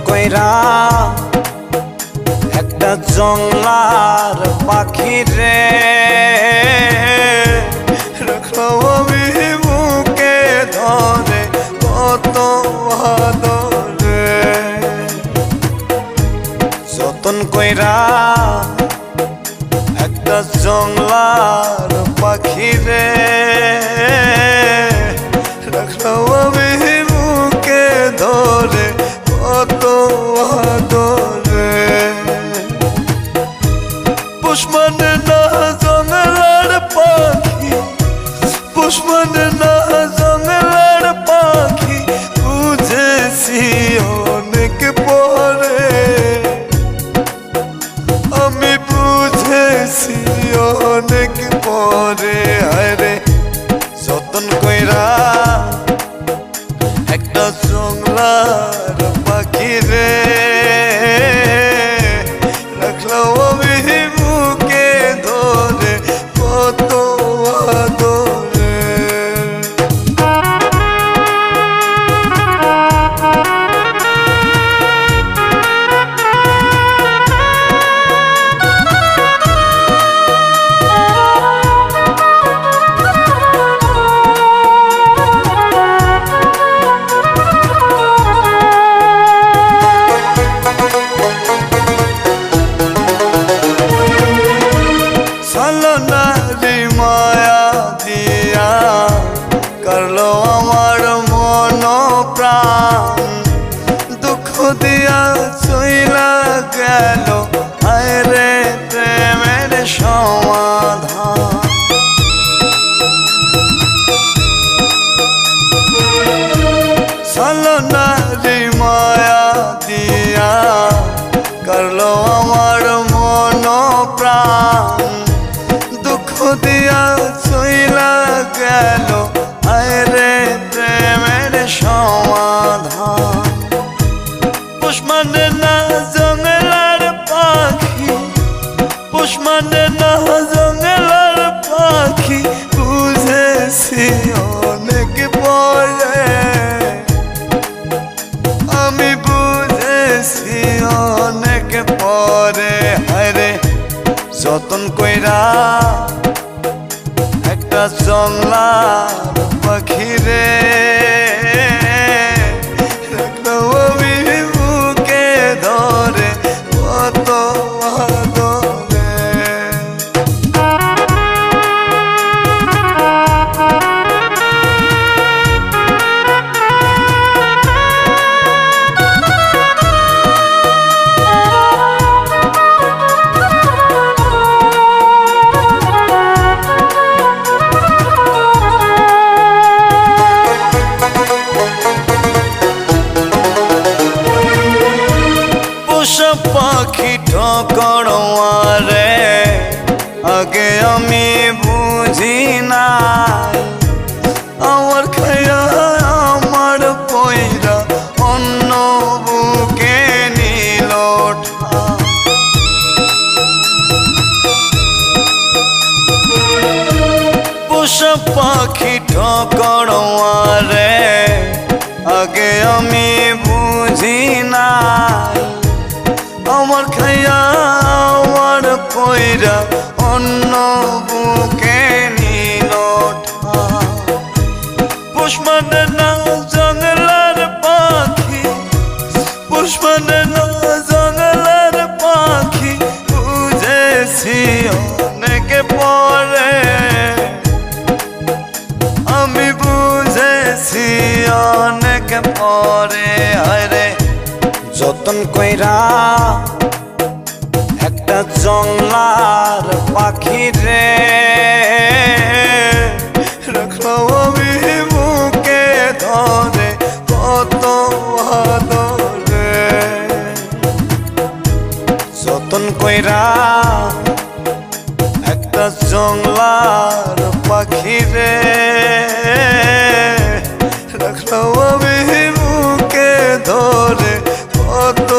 কইরা একটা জংলার পাখি রে রাখলাম আমি বুকে ধরে কত আদরে যতন কইরা একটা জংলার পাখি রে রাখলাম আমি বুকে ধরে কত আদরে পুষ্পনে না জংলার পাখি পুষ্পনে না জংলার পাখি বুঝেছি অনেক পরে আমি বুঝেছি অনেক পরে আরে যতন কইরা একটা জংলার পাখি রে রাখলাম আমি বুকে ধরে কত আদরে নারী মায়া দিয়া করলো আমার মন প্রাণ দুঃখ দিয়া চইলা গেল হায় রে প্রেমের সমাধান চলো নারী মায়া দিয়া করলো আমার মন প্রাণ দুঃখ দিয়া চইলা গেল হায় রে প্রেমের সমাধান পুষ্পনে না জংলার পাখি পুষ্পনে না জংলার পাখি বুঝেছি অনেক পরে আমি বুঝেছি অনেক পরে হায় রে যতন কইরা একটা জংলার পাখি রে রাখলাম আমি বুকে ধরে কত আদরে পাখি ঠকড়ে আগে আমি বুঝি নাই আমার খায়া আমার পয়রা অন্য বুকে নিল পোষা পাখি ঠকড়ে আগে আমি বুঝি নাই আমার খাইয়া আমার পয়রা অন্য বুকে নিল পুষ্পনে না জংলার পাখি পুষ্পনে না জংলার পাখি বুঝেছি অনেক পরে আমি বুঝেছি অনেক পরে আরে যতন কইরা একটা জংলার পাখি রে রাখলাম আমি বুকে ধরে কত আদরে যতন কইরা একটা জংলার পাখি রে রাখলাম আমি বুকে ধরে কত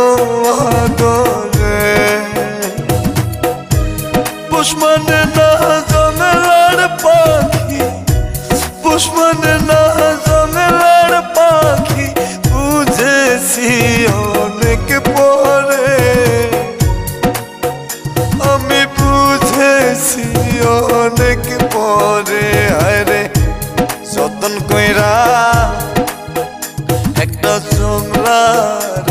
আরে যতন কইরা একটা জংলার